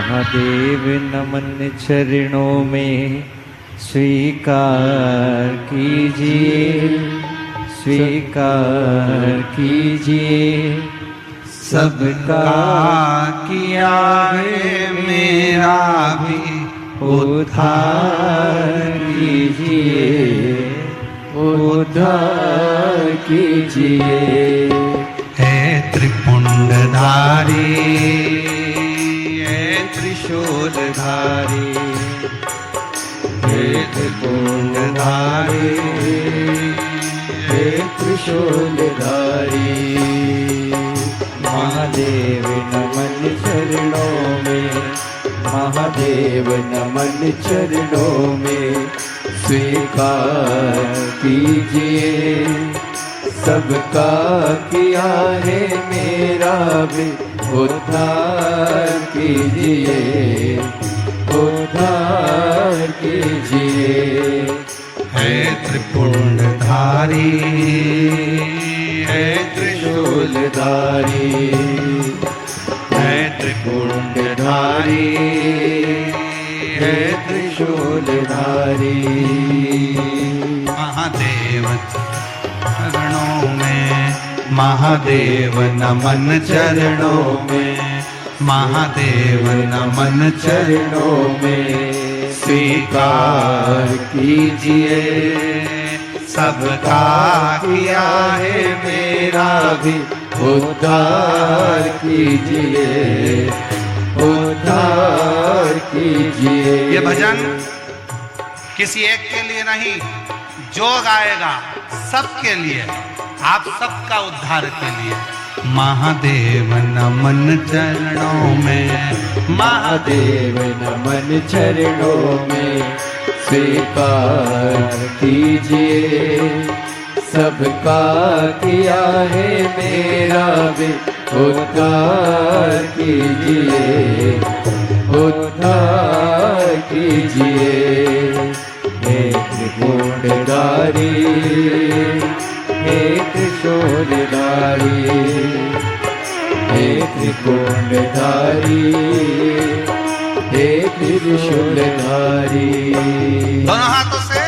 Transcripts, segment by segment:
महादेव नमन चरणों में स्वीकार कीजिए, स्वीकार कीजिए। सबका किया है मेरा भी उद्धार कीजिए, उद्धार कीजिए। हे त्रिपुंडधारी, हे त्रिशूलधारी, हे त्रिपुंडधारी, हे त्रिशूलधारी। महादेव नमन चरणों में, महादेव नमन चरणों में स्वीकार कीजिए। सबका किया है मेरा भी उद्धार कीजिए, उद्धार कीजिए। हे त्रिपुंडधारी, हे त्रिशूलधारी, हे त्रिपुंडधारी, हे त्रिशूलधारी। महादेव चरणों में, महादेव नमन चरणों में, महादेव नमन चरणों में स्वीकार कीजिए। सबका किया है मेरा भी उद्धार कीजिए, उद्धार कीजिए। ये भजन किसी एक के लिए नहीं, जो गाएगा सबके लिए, आप सबका उद्धार के लिए। महादेव नमन चरणों में, महादेव नमन चरणों में स्वीकार कीजिए। सबका किया है मेरा भी उद्धार कीजिए, उद्धार कीजिए। हे त्रिपुंडधारी, हे त्रिशूलधारी, हे त्रिपुंडधारी, हे त्रिशूलधारी। दोनों हाथों से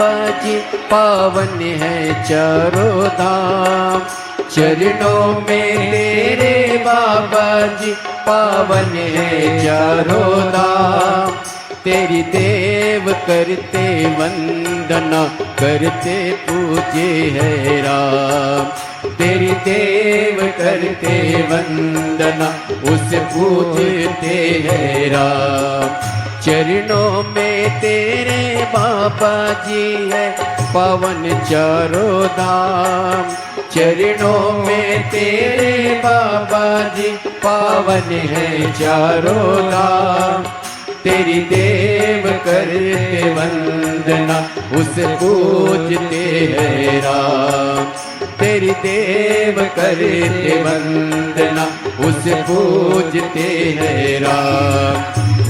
बाबा जी पावन है चारों धाम। चरणों में तेरे बाबा जी पावन है चारों धाम। तेरी देव करते वंदना करते पूजे है राम। तेरी देव करते वंदना उसे पूजते है राम। चरणों में तेरे बाबा जी है पावन चारों धाम। चरणों में तेरे बाबा जी पावन है चारों धाम। तेरी देव करते वंदना उसे पूजते है राम। तेरी देव करते वंदना उसे पूजते है राम।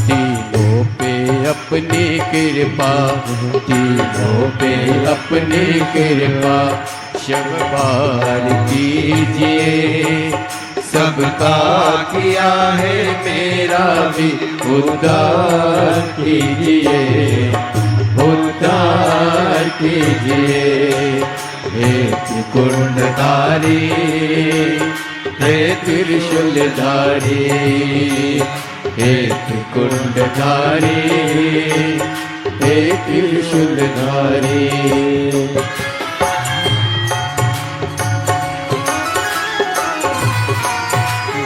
तीनों पे अपनी कृपा, तीनों पे अपनी कृपा शब्बार कीजिए। सबका किया है मेरा भी उद्धार कीजिए, उद्धार कीजिए। हे त्रिकुंडधारी, हे त्रिशूलधारी, हे त्रिकुंडधारी, हे त्रिशूलधारी।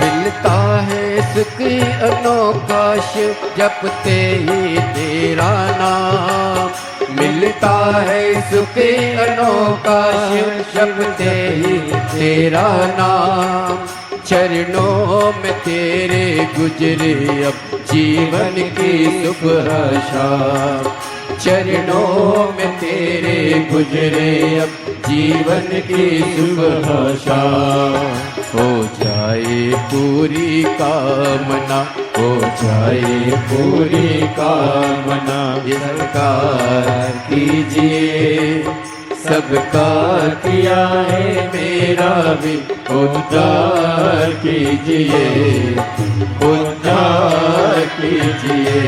मिलता है सुख अनोखा शिव जपते ही तेरा नाम। मिलता है सुख अनोखा शिव जपते ही तेरा नाम। चरणों में तेरे गुजरे अब जीवन की सुबह शाम। चरणों में तेरे गुजरे अब जीवन की सुबह शाम। हो जाए पूरी कामना, हो जाए पूरी कामना। सरकार कीजिए, सबका किया है मेरा भी उद्धार कीजिए, उद्धार कीजिए।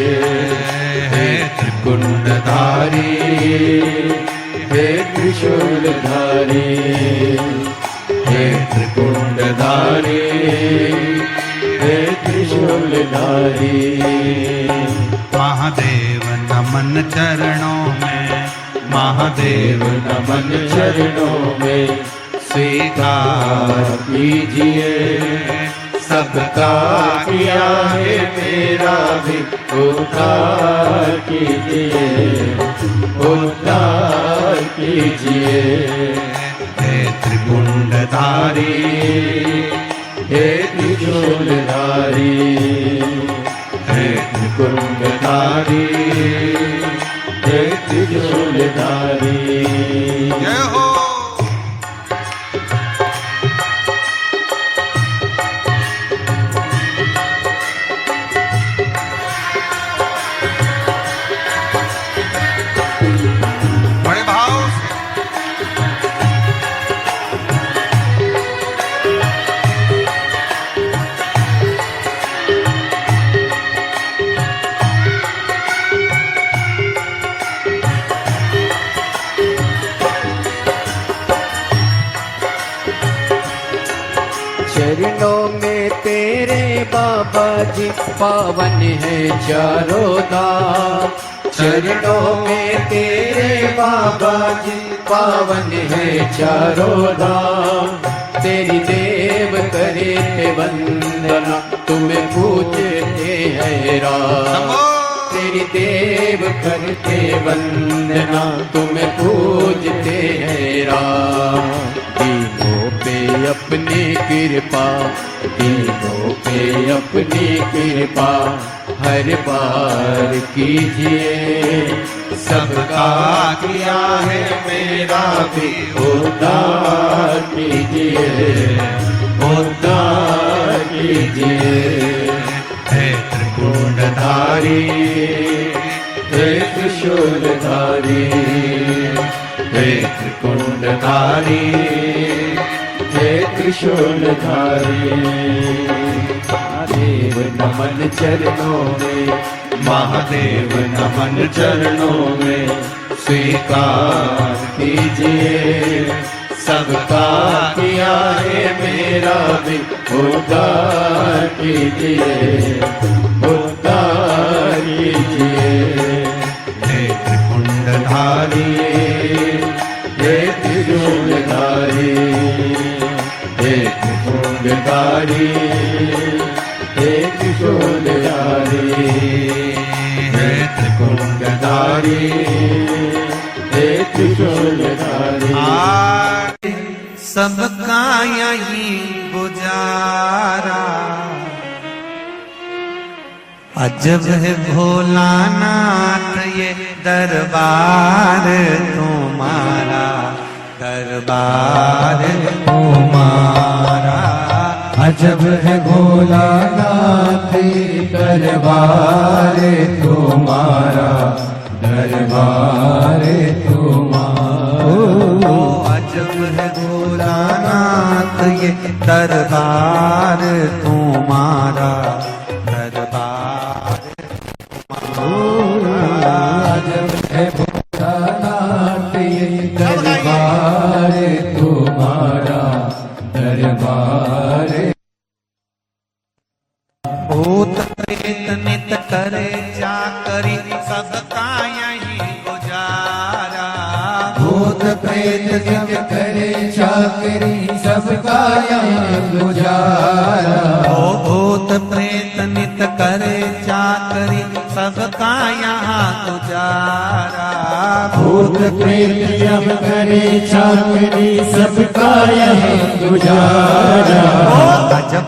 हे त्रिकुंडधारी, हे त्रिशूलधारी, हे त्रिकुंडधारी, हे त्रिशूलधारी। महादेव नमन चरणों में, महादेव नमन चरणों में। स्वीकार कीजिए, सबका किया है मेरा भी उद्धार कीजिए, उद्धार कीजिए। हे त्रिकुंडधारी, हे त्रिशूलधारी, हे त्रिकुंडधारी, हे त्रिशूलधारी। जय हो। बड़े भाव से चरणों में तेरे बाबा जी पावन है चारों धाम। चरणों में तेरे बाबा जी पावन है चारों धाम। तेरी देव करे वंदना तुम्हें पूजते हैं राम। तेरी देव करते वंदना तुम्हें पूजते हैं राम। दीनों पे अपनी कृपा, दीनों पे अपनी कृपा हर बार कीजिए। सबका किया है मेरा भी उद्धार कीजिए, उद्धार कीजिए। हे त्रिकुंडधारी, हे त्रिशूलधारी, हे त्रिकुंडधारी, हे त्रिशूलधारी। महादेव नमन चरणों में, महादेव नमन चरणों में। स्वीकार कीजिए, सबका किया है मेरा भी उद्धार कीजिए, उद्धार कीजिए। नेत्र कुंडधारी, हे त्रिशूलधारी, हे त्रिशूलधारी, हे त्रिशूलधारी, हे त्रिकुंडधारी, हे त्रिशूलधारी। सबका यही गुजारा, अजब है भोलानाथ ये दरबार तुम्हारा, दरबार तुम्हारा। अजब है भोलानाथ दरबार तुम्हारा, दरबार तुम्हारा। अजब है भोलानाथ ये दरबार तुम्हारा, दरबार तुम्हारा। अजब है भोलानाथ ये दरबार तुम्हारा, दरबार। भूत प्रेत नित करे चाकरी, सबका यही गुजारा। भूत प्रेत नित करे चाकरी, सबका यहाँ गुजारा। ओ भूत प्रेत नित करे चाकरी, सबका यहाँ गुजारा। भूत प्रेत जब करे चाकरी, सबका यहाँ गुजारा। अजब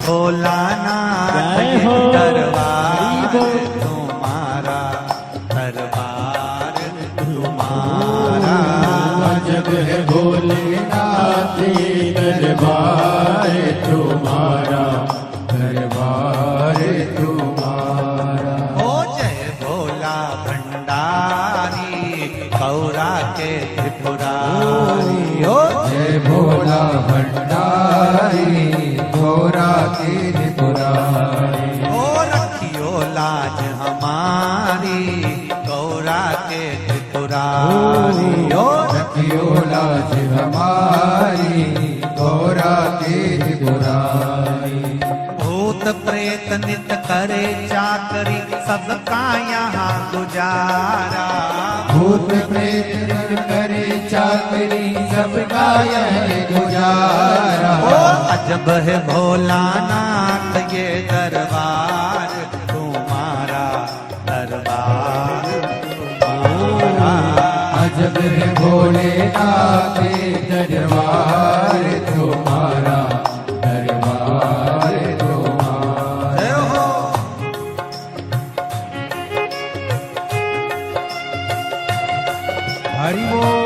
भोलानाथ ये दरबार तुम्हारा, दरबार तुम्हारा। अजब है भोलेनाथ ये दरबार तुम्हारा, दरबार तुम्हारा। ओ जय भोला भंडारी, गौरा के त्रिपुरारी। ओ जय भोला भंडारी, गौरा की त्रिपुरारी। ओ रखियो लाज हमारी, गौरा के त्रिपुरारी। ओ रखियो लाज हमारी, गौरा की त्रिपुरारी। भूत प्रेत नित करे चाकरी, सबका यहाँ गुजारा। भूत प्रेत नित करे चाकरी, सबका यहाँ गुजारा। ओ अजब है भोलानाथ ये दरबार तुम्हारा, दरबार तुम्हारा। अजब है भोलेनाथ दरबार तुम्हारा, दरबार तुम्हारा। जय हो। हरि बोल।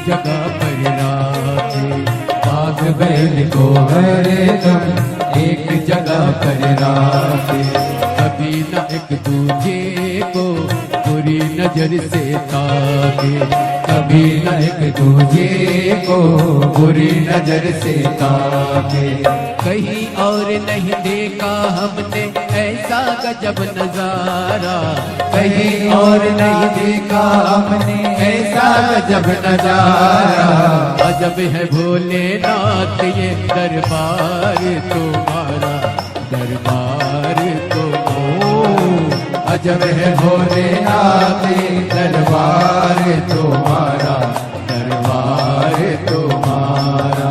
जगह पर राखे, बाघ बैल को हरदम एक जगह पर राखे। कभी न एक दूजे को बुरी नजर से ताके, कभी न एक दूजे को बुरी नजर से ताके। कहीं और नहीं देखा हमने ऐसा गजब नजारा, कहीं और नहीं देखा हमने ऐसा गजब नजारा। अजब है भोलेनाथ ये दरबार तुम्हारा, दरबार अजब है भोलेनाथ दरबार तुम्हारा, दरबार तुम्हारा।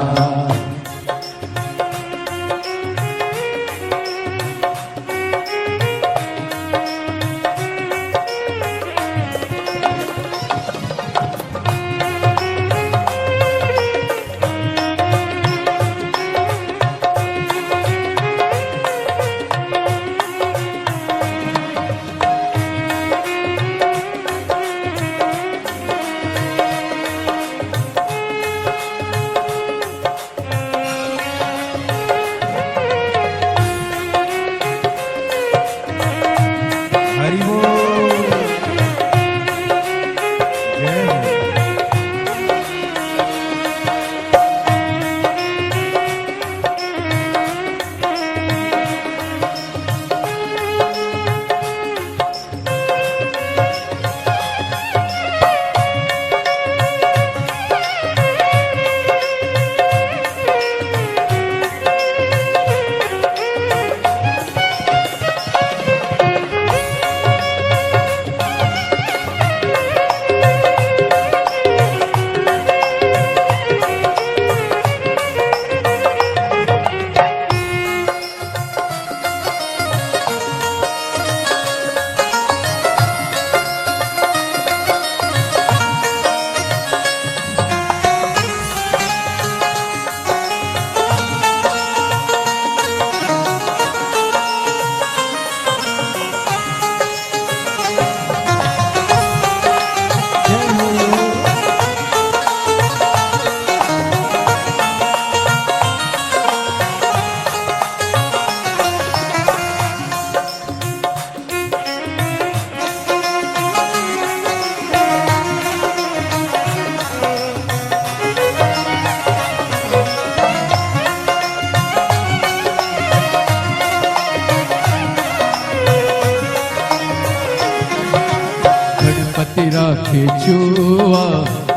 राखे छुआ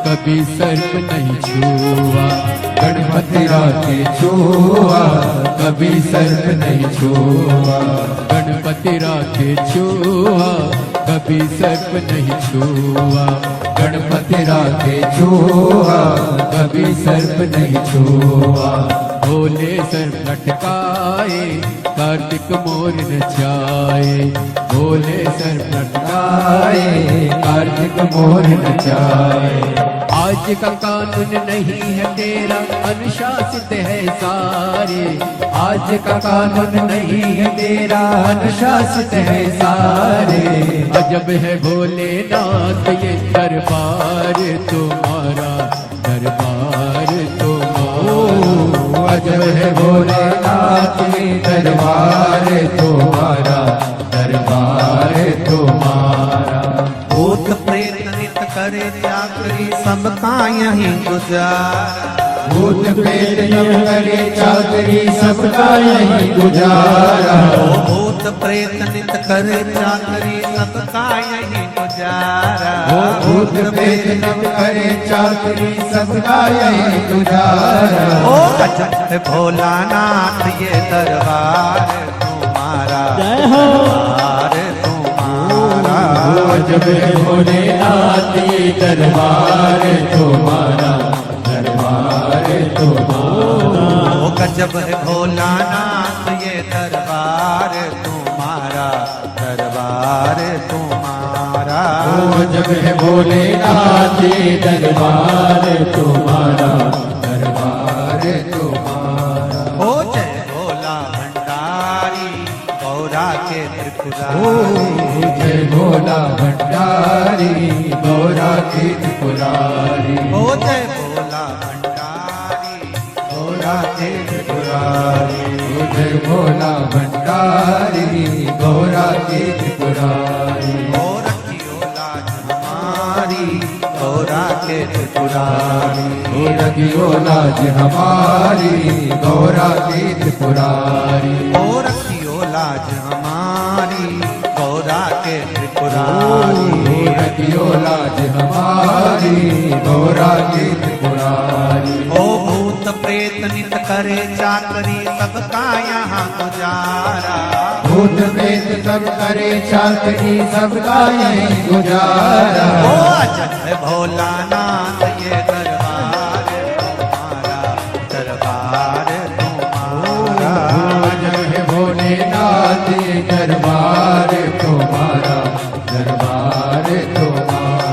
कभी सर्प नहीं छुआ, गणपति राखे छुआ कभी सर्प नहीं छुआ, गणपति राखे छुआ कभी सर्प नहीं छुआ, गणपति राखे छुआ कभी सर्प नहीं छुआ। भोले सर्प लटकाए कार्तिक मोर नचाए, भोले सर्प लटकाए कार्तिक मोर नचाए। आज का कानून नहीं है तेरा अनुशासित है सारे, आज का कानून नहीं है तेरा अनुशासित है सारे। अजब है भोलेनाथ ये दरबार तुम्हारा, दरबार तुम्हारा। अजब है भोलेनाथ ये दरबार तुम्हारा, दरबार तुम्हारा। भूत प्रेत नित करे चाकरी सबका यहीं गुजारा, भूत प्रेत नित करे चाकरी सबका यहीं गुजारा। भूत प्रेत नित करे चाकरी सबका यहीं गुजारा, भूत प्रेत नित करे चाकरी सबका यहीं गुजारा। ओ अजब भोलानाथ ये दरबार तुम्हारा, दरबार तुम्हारा। अजब है भोलेनाथ ये दरबार तुम्हारा, दरबार तुम्हारा। ओ गजब है भोलानाथ ये दरबार तुम्हारा, दरबार तुम्हारा। अजब है भोलेनाथ ये दरबार तुम्हारा, दरबार तुम्हारा। ओ जय भोला भंडारी गौरा के त्रिपुरा त्रिपुरारी। जय भोला भंडारी गौरा के त्रिपुरारी। ओ जय भोला भंडारी गौरा के त्रिपुरारी। जय भोला भंडारी गौरा के त्रिपुरारी। ओ रखियो लाज हमारी गौरा के त्रिपुरारी। ओ रखियो लाज हमारी गौरा के त्रिपुरारी। ओ रखियो लाज हमारी गौरा के त्रिपुरारी। ओ रखियो लाज हमारी गौरा के त्रिपुरारी। ओ भूत प्रेत नित करे चाकरी सबका यहाँ गुजारा। भूत प्रेत सब करे चाकरी सबका यही गुजारा। ओ अजय भोलानाथ ये दरबार तुम्हारा, दरबार तुम्हारा। जय भोलेनाथ ये दरबार तुम्हारा, दरबार तुम्हारा।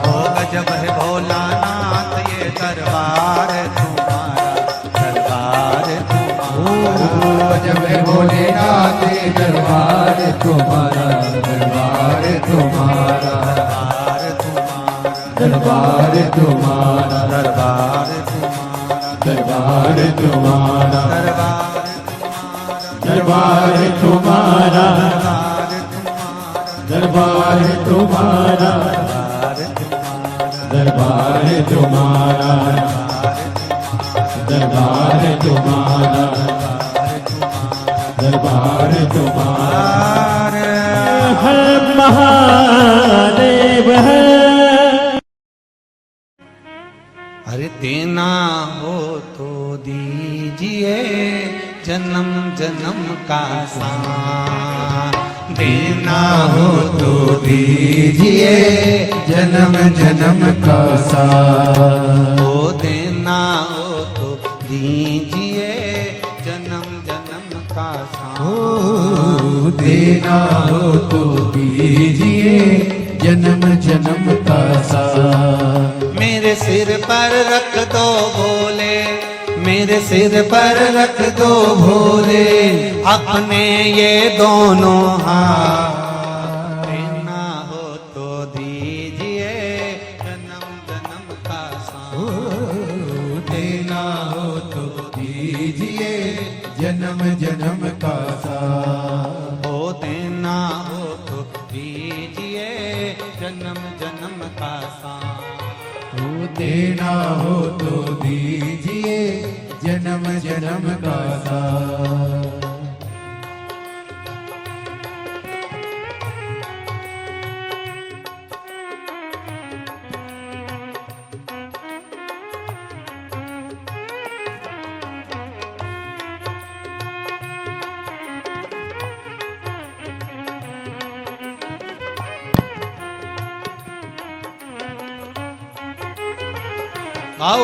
ओ गजब है भोलानाथ ये दरबार तुम्हारा, दरबार तुम्हारा। जब भोलेनाथ ये दरबार तुम्हारा, दरबार तुम्हारा। दरबार तुम्हारा, दरबार तुम्हारा, दरबार तुम्हारा, दरबार दरबार तुम्हारा, तुम्हारा, दरबार तुम्हारा, दरबार तुम्हारा, दरबार तुम्हारा, दरबार तुम्हारा, दरबार तुम्हारा। हर महादेव है। अरे देना हो तो दीजिए जन्म जन्म का साथ। देना हो तो दीजिए जन्म जन्म का साथ। ओ देना हो तो दीजिए जन्म जन्म का ओ साथ। देना हो तो दीजिए जन्म जन्म का साथ। मेरे सिर पर रख दो भोले, मेरे सिर पर रख दो भोले अपने ये दोनों हाथ। देना हो तो दीजिए जन्म जन्म का साथ। देना हो तो दीजिए जन्म जन्म का साथ। ओ देना हो तो दीजिए जन्म जन्म का साथ। ओ देना हो तो दीजिए जन्म जन्म का साथ। आओ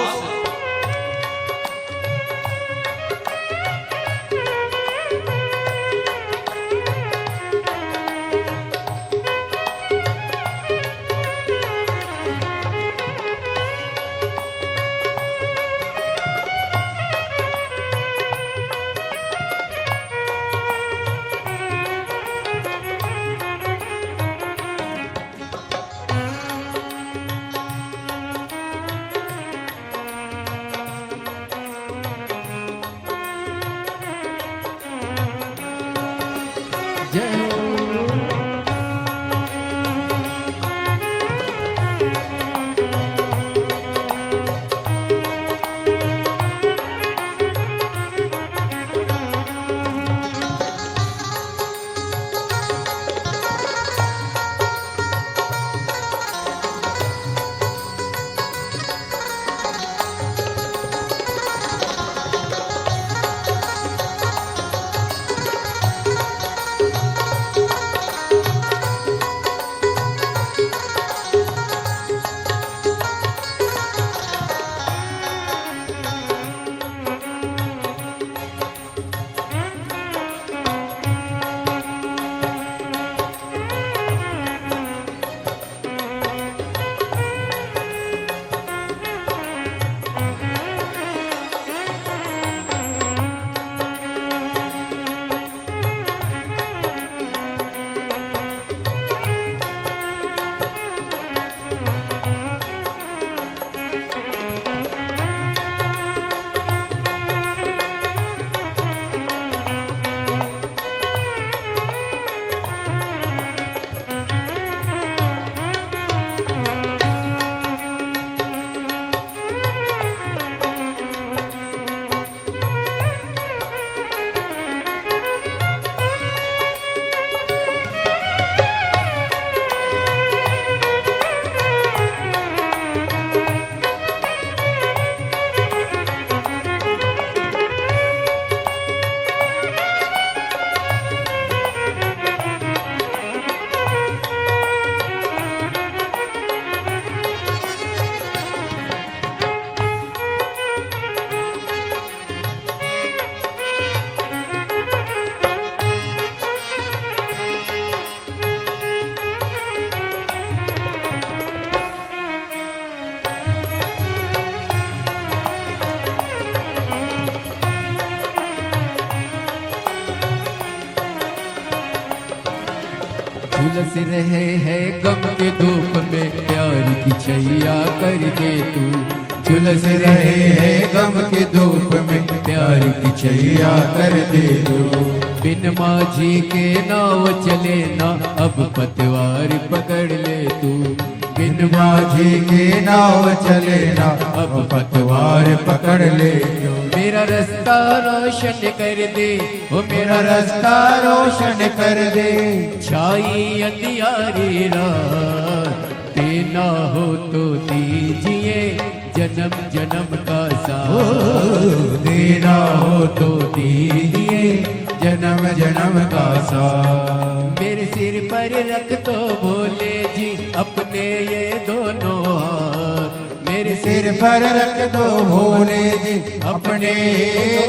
झुलस रहे हैं गम के धूप में, प्यार की छैया कर दे तू। झुलस रहे हैं गम के धूप में, प्यार की छैया कर दे तू। बिन माझी के नाव चले ना, अब पतवार पकड़ ले तू। बिन माझी के नाव चले ना, अब पतवार पकड़ ले तू। मेरा रास्ता रोशन कर दे, ओ मेरा रास्ता रोशन कर दे। छाई अंधियारी रात, देना हो तो दीजिए जन्म जन्म का साथ। देना हो तो दीजिए जन्म जन्म का साथ। मेरे सिर पर रख दो भोले जी अपने ये दोनों हाथ। मेरे सिर पर रख दो भोले जी अपने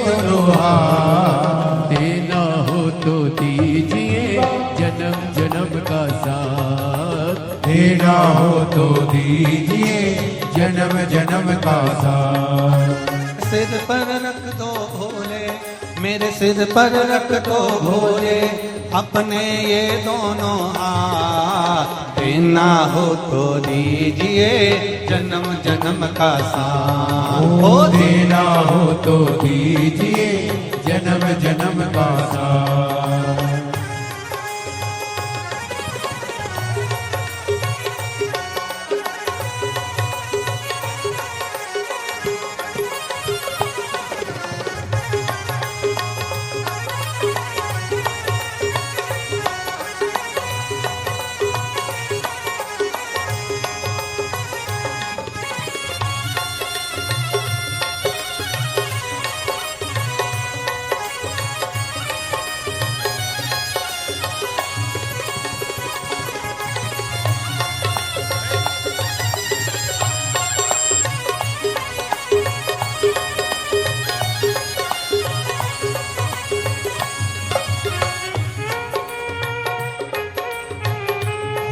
दोनों हाथ। देना हो तो दीजिए जन्म जन्म का साथ। देना हो तो दीजिए जन्म जन्म का साथ। सिर पर रख दो भोले, मेरे सिर पर रख दो भोले अपने ये दोनों हाथ। देना हो तो दीजिए जन्म जन्म का साथ। ओ देना हो तो दीजिए जन्म जन्म का साथ।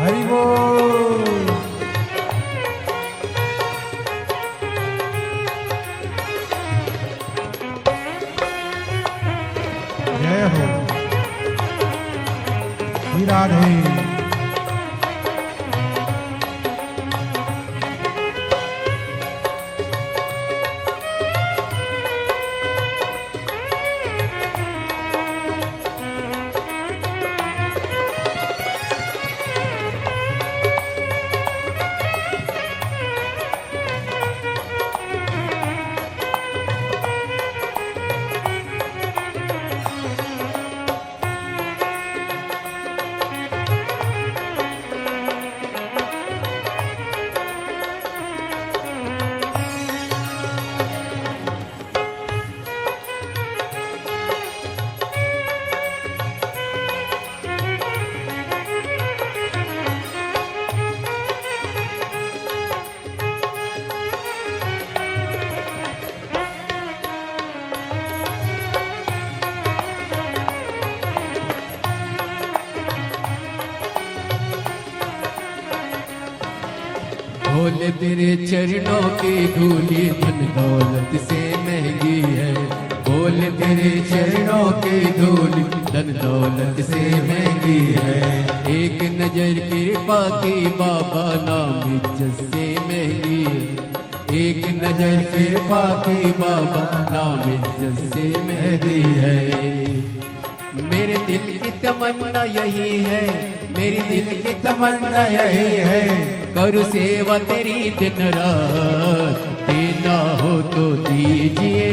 हरि बोल। जय हो श्री राधे। भोले तेरे चरणों की धूली धन दौलत से महंगी है। भोले तेरे चरणों की धूली धन दौलत से महंगी है। एक नजर कृपा की बाबा नाम इज्जत से महंगी है। एक नजर कृपा की बाबा नाम इज्जत से महंगी है। मेरे दिल की तमन्ना यही है, मेरी दिल की तमन्ना यही है, करूँ सेवा तेरी दिन रात। देना हो तो दीजिए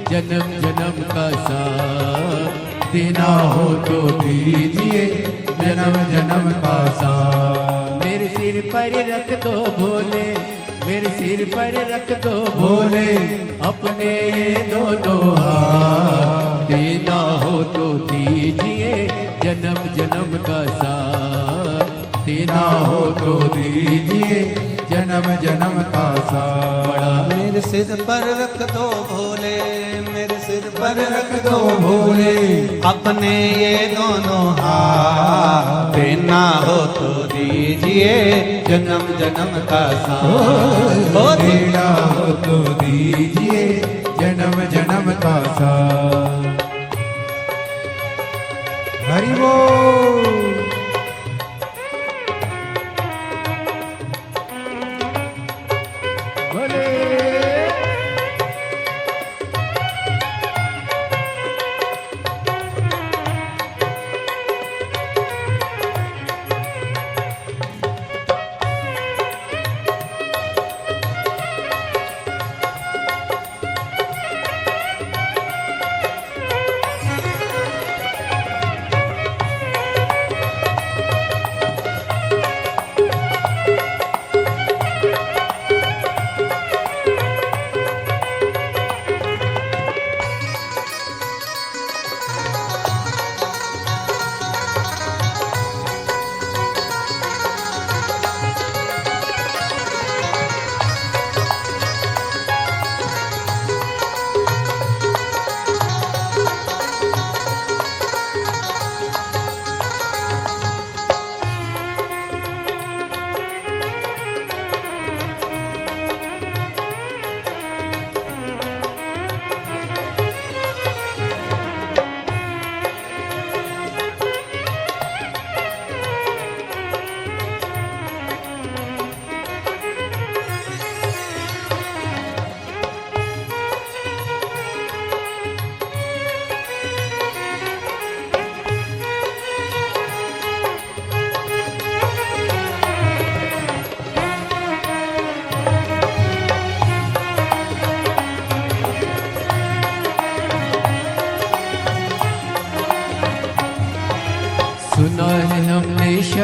जन्म जन्म का साथ। देना हो तो दीजिए जन्म जन्म का साथ। मेरे सिर पर रख दो भोले, मेरे सिर पर रख दो भोले अपने ये दोनों हाथ। देना हो तो दीजिए जन्म जन्म का साथ। देना हो तो दीजिए जन्म जन्म का साथ। बड़ा मेरे सिर पर रख दो भोले, मेरे सिर पर रख दो भोले अपने ये दोनों हाथ। देना हो तो दीजिए जन्म जन्म का साथ। ओ देना हो तो दीजिए जन्म जन्म का साथ। हरि बोल।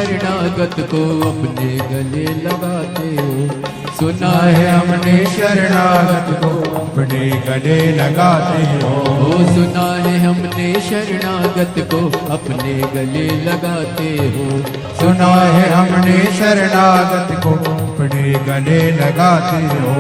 शरणागत को अपने गले लगाते हो। सुना है हमने शरणागत को अपने गले लगाते हो। सुना है हमने शरणागत को अपने गले लगाते हो। सुना है हमने शरणागत को अपने गले लगाते हो।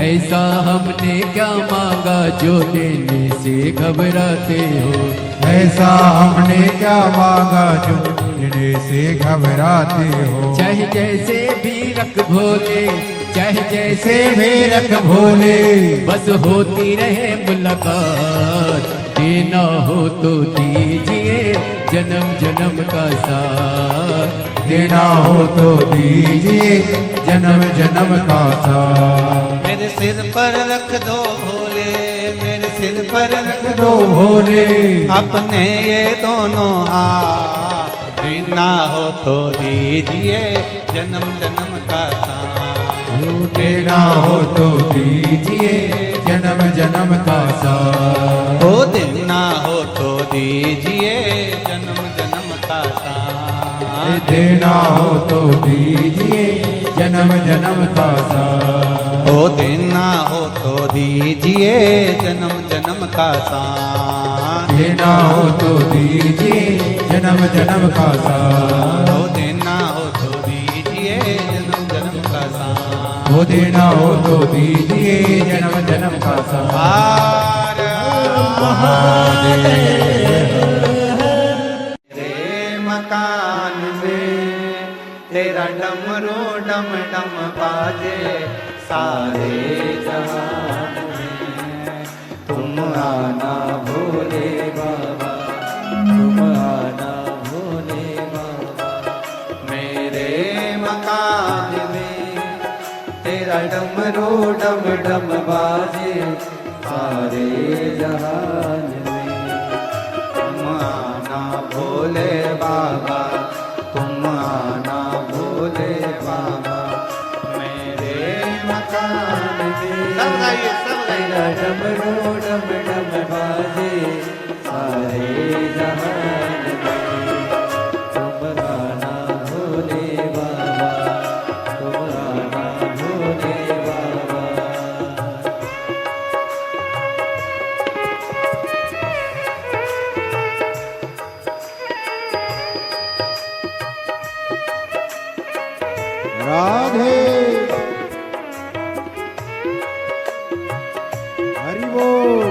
ऐसा हमने क्या मांगा जो देने से घबराते हो। ऐसा हमने क्या मांगा जो देने से घबराते हो। चाहे जैसे भी रख भोले, चाहे जैसे भी रख भोले, बस होती रहे मुलाकात। देना हो तो दीजिए जन्म जन्म का साथ। देना हो तो दीजिए जन्म जन्म का साथ। मेरे सिर पर रख दो भोले, मेरे सिर पर रख दो भोले, अपने ये दोनों हाथ। देना हो तो दीजिए जन्म जन्म का साथ। देना हो तो दीजिए जन्म जन्म का साथ। हो देना हो तो दीजिए जन्म जन्म का साथ। देना हो तो दीजिए जन्म जन्म का साथ। हो देना हो तो दीजिए जन्म जन्म का साथ। देना हो तो दीजिए जन्म जन्म का साथ। हो देना हो तो दीजिए जन्म जन्म का साथ। हो देना हो तो दीजिए जन्म जन्म का साथ। हर महादेव। तेरे मकान में तेरा डमरू डम डम बाजे सारे जहान में। तुम आना भोले बाबा, तुम आना भोले बाबा। मेरे मकान में तेरा डमरू डम डम बाजे सारे जहान में। तुम आना भोले बाबा, तुम आना भोले बाबा। मेरे मकान में सब गाइए, सब गाइए। डमरू डम डम बाजे सारे जहान में। तुम आना भोले बाबा, तुम आना भोले बाबा। राधे हरि बोल।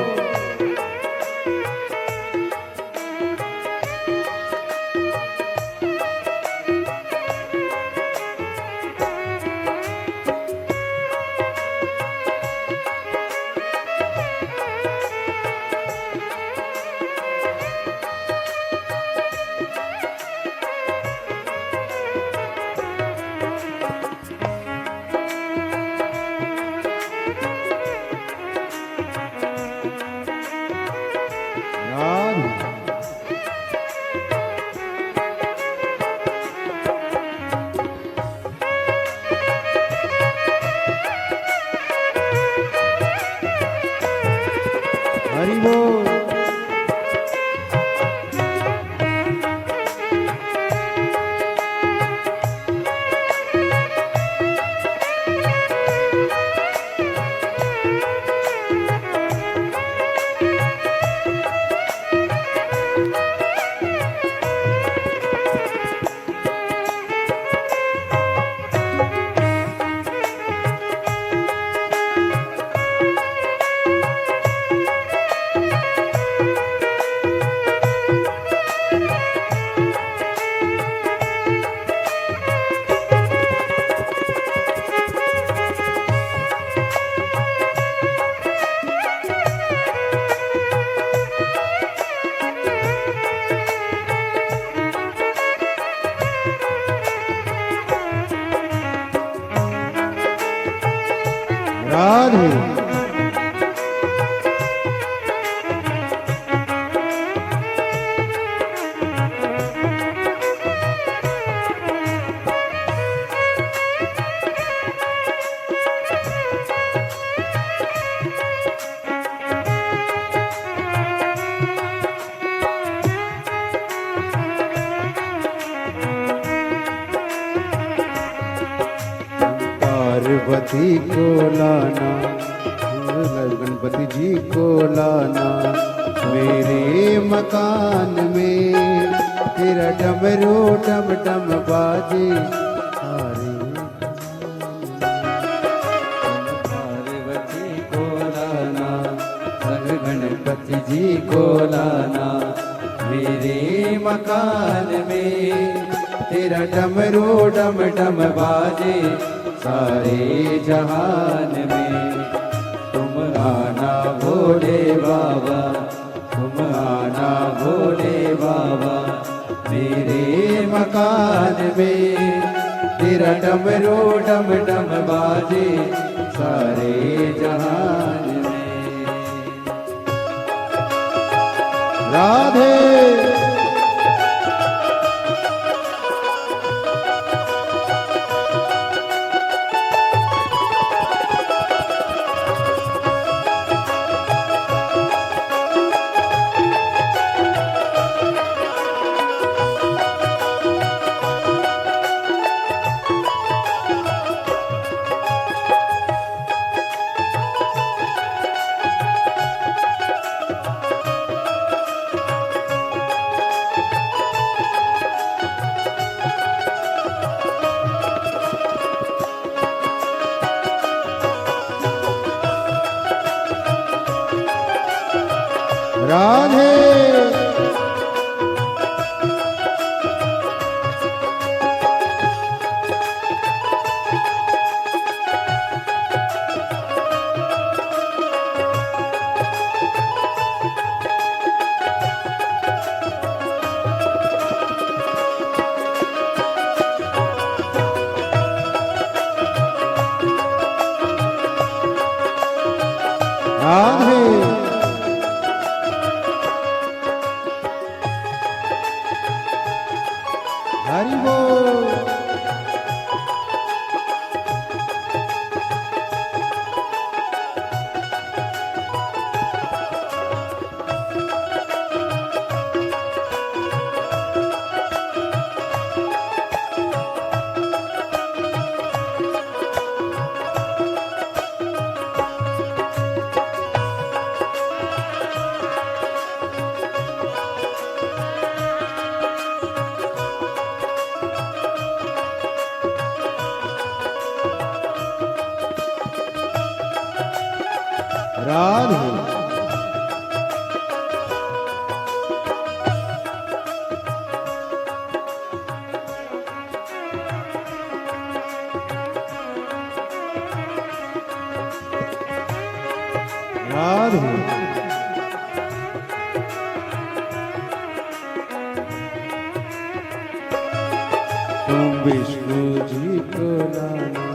हरि बोल। गणपति को लाना, गणपति जी को लाना मेरे मकान में, तेरा डमरू डम डम बाजे सारे। पार्वती को लाना, संग गणपति जी को लाना मेरे मकान में, तेरा डमरू डम डम बाजे सारे जहान में। तुम आना भोले बाबा, तुम आना भोले बाबा मेरे मकान में, तेरा डमरू डम डम बाजे सारे जहान में। राधे राधे राधे हरि बोल। राधे राधे तुम विष्णु जी को लाना,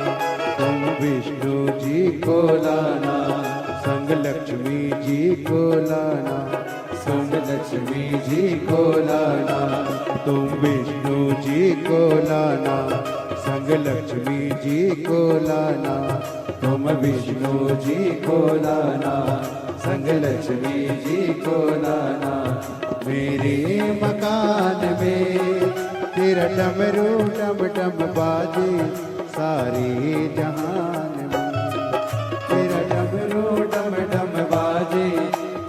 तुम विष्णु जी को लाना, संग लक्ष्मी जी को लाना, संग लक्ष्मी जी को लाना। तुम विष्णु जी को लाना, संग लक्ष्मी जी को लाना, तुम विष्णु जी को लाना, संग लक्ष्मी जी को लाना मेरे मकान में, तेरा डमरू डम डम बाजे सारे जहान में, तेरा डमरू डम डम बाजे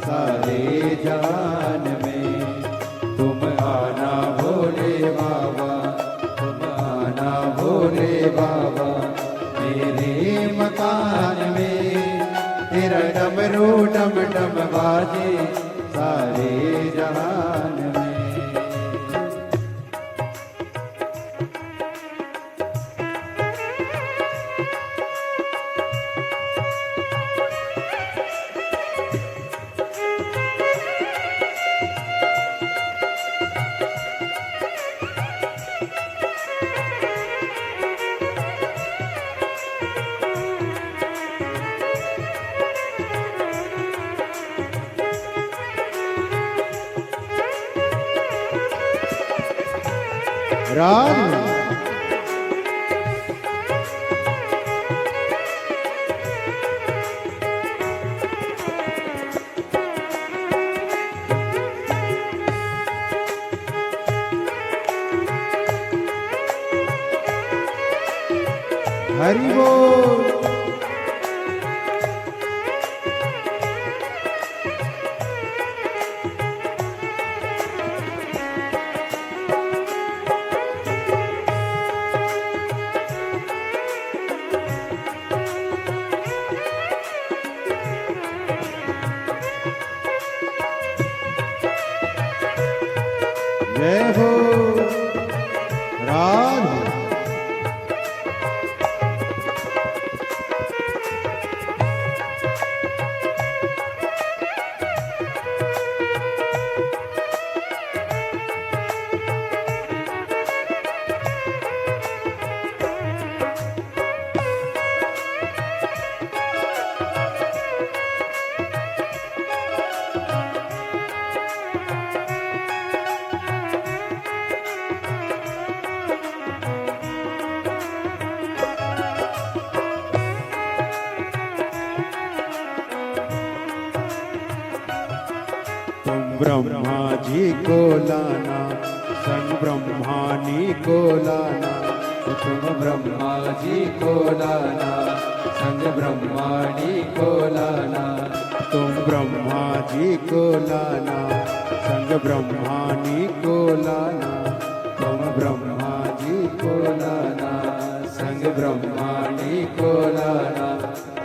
सारे जहान में। तुम आना भोले बाबा, तुम आना भोले बाबा मेरे मकान में, तेरा डमरू डम डम बाजे सारे जहान में। राधे हरि बोल। तुम ब्रह्मा जी को लाना, संग ब्रह्मानी को लाना, तुम ब्रह्मा जी को लाना, संग ब्रह्माणी को लाना। तुम ब्रह्मा जी को लाना, संग ब्रह्मानी को लाना, तुम ब्रह्मा जी को लाना, संग ब्रह्माणी को लाना।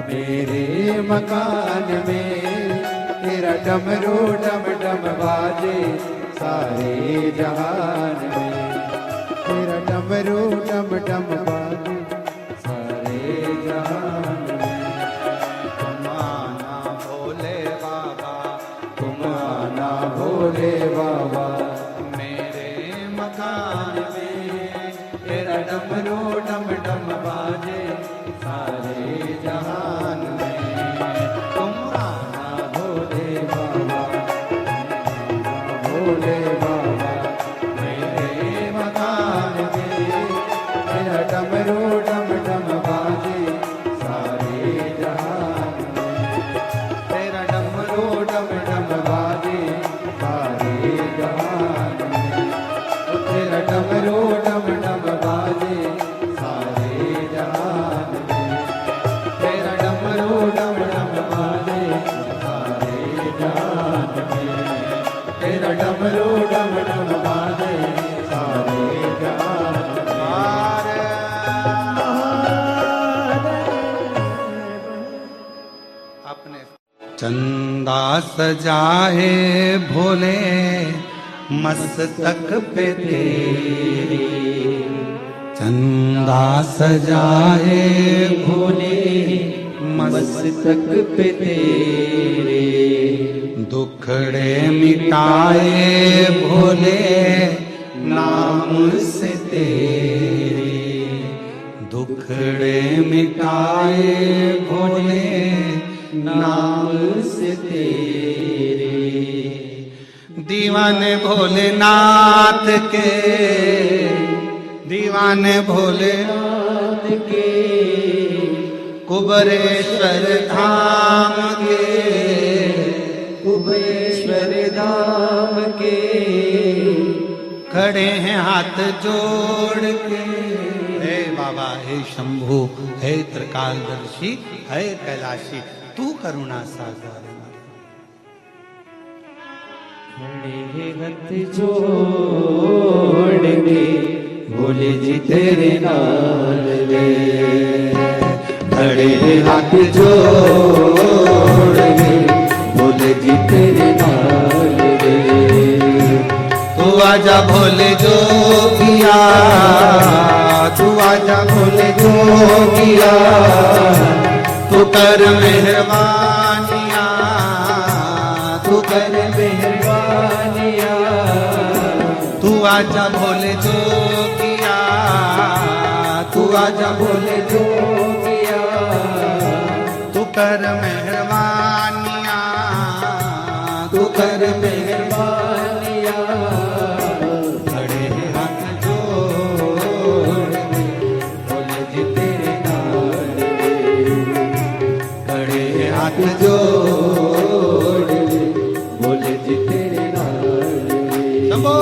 मेरे मकान में तेरा डमरू डम डम बाजे, सारे जहान में तेरा डमरू डम डम बाजे, सारे जहान में। तुम आना भोले बाबा, तुम आना भोले बाबा, मेरे मकान में तेरा डमरू डम डम बाजे, सारे जहान में। तुम आना भोले बाबा, भोले बाबा, मेरे मकान में तेरा डमरू डम डम बाजे, सारे जहान में। तेरा डमरू डम डम बाजे, सारे जहान में। तेरा डमरू डम डम बाजे, सारे जहान में। तेरा डमरू डम डम बाजे, सारे जहान में। तेरा डमरू डम डम बाजे, सारे जहान अपने चंदा सजाए भोले मस्तक पे तेरे, चंदा सजाए भोले मस्तक पे तेरे, दुखड़े मिटाए भोले नाम से तेरे, दुखड़े मिटाए भोले नाम से तेरे। दीवाने भोलेनाथ के, दीवाने भोलेनाथ के, कुबरेश्वर धाम के, कुबेश्वर धाम के, खड़े हैं हाथ जोड़ के। हे बाबा, हे शंभु, हे त्रिकालदर्शी, हे कैलाशी, तू करुणा सागर। खड़े हाथ जोड़ के भोले जी तेरे नाल वे, खड़े हाथ जोड़ के भोले जी तेरे नाल वे। तू आजा भोले जोगिया, तू आजा भोले जोगिया, तू कर मेहरबानिया, तू कर मेहरबानिया, तू आजा भोले जोगिया, तू आजा भोले जोगिया, तू कर मेहरबानिया, तू कर मेहरबानिया। खड़े हाथ जोड़ के भोले जी तेरे नाल वे, खड़े हाथ जोड़ के भोले जी तेरे नाल वे। शंभो।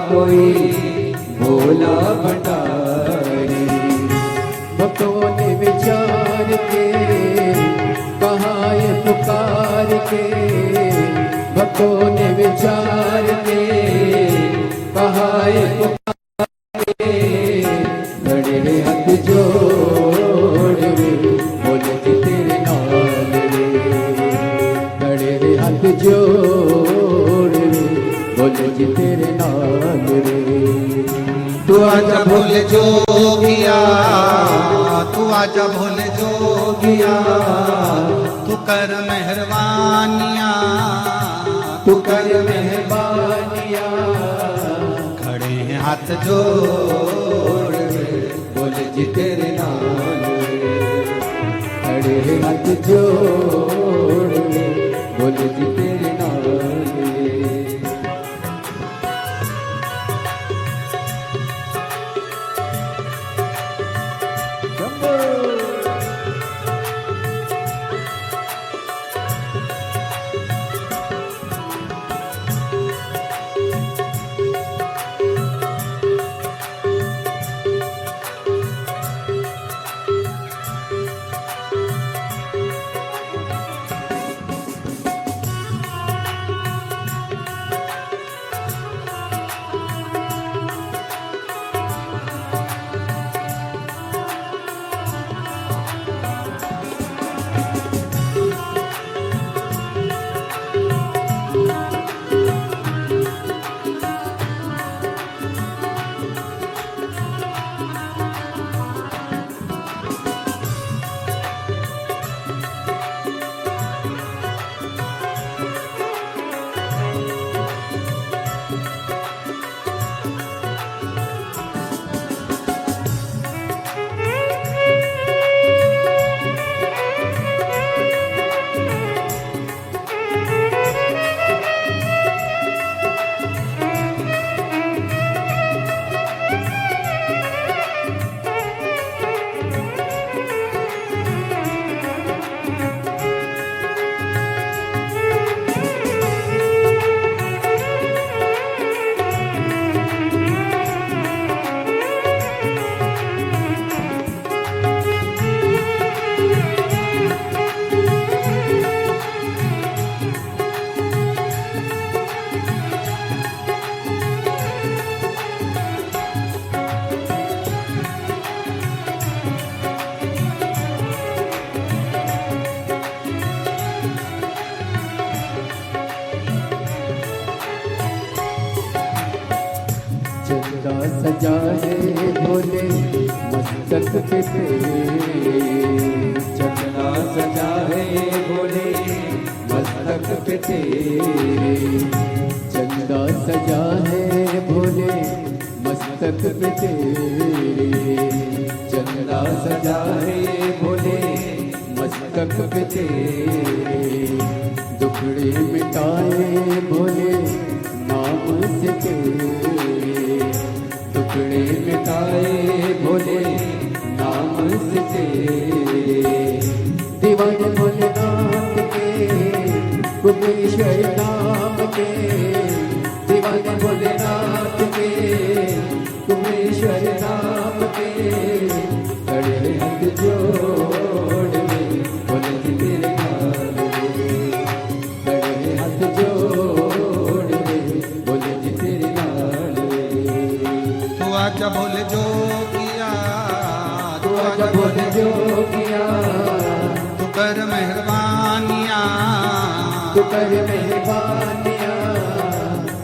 कोई भोला भंडारी। भक्तों ने विचार के कहा ये पुकार के, भक्तों ने विचार के कहा ये पुकार के, खड़े हाथ जोड़ रे बोले जी तेरे नाल रे, खड़े हाथ जोड़ रे बोले जी तेरे नाल रे। तू आजा भोले जोगिया, तू आजा भोले जोगिया, तू कर मेहरबानिया, तू कर मेहरबानिया, खड़े हैं हाथ जोड़ रे बोले जी तेरे नाल रे, खड़े हाथ जोड़ रे बोले जी तेरे नाल रे। चंदा सजा है भोले मस्तक पे तेरे, चंदा सजा है भोले मस्तक पे तेरे, चंदा सजा है भोले मस्तक पे तेरे, चंदा सजा है भोले मस्तक पे तेरे, दुखड़े मिटाए भोले नाम से तेरे, टुकड़े मिटाए भोले नाम से तेरे, दीवाने भोलेनाथ के कुमेश्वर नाम के, दीवाने भोलेनाथ के कुमेश्वर नाम के, खड़े हाथ जोड़ रे बोले जी तेरे नाल रे, खड़े हाथ जोड़ रे बोले जी तेरे नाल रे। तू आजा भोले जोगिया, तू आजा भोले जोगिया, तू कर मेहरबानिया, तू कर मेहरबानिया,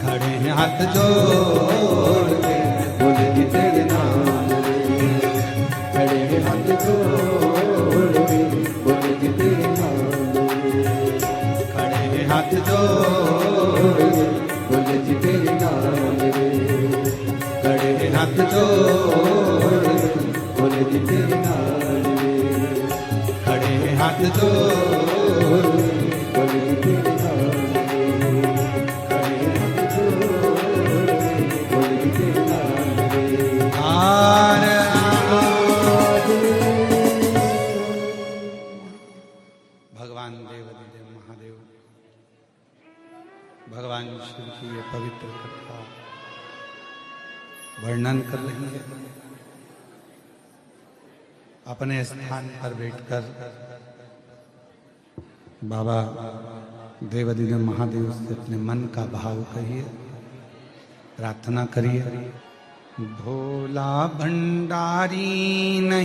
खड़े हैं हाथ जोड़ के बोले जी तेरे नाल रे, खड़े हैं हाथ जोड़ रे बोले जी तेरे नाल रे, खड़े हैं हाथ जोड़ रे बोले जी तेरे नाल रे, खड़े हैं हाथ जोड़ बोले जी तेरे नाल रे, खड़े हैं हाथ जोड़ बोले जी तेरे नाल रे, खड़े हाथ जोड़ बोले जी तेरे नाल रे। आर भगवान देवादिदेव महादेव, भगवान शिव की ये पवित्र कथा वर्णन कर रही है। अपने स्थान पर बैठकर बाबा देवादिदेव महादेव से अपने मन का भाव कहिए, प्रार्थना करिए। भोला भंडारी नहीं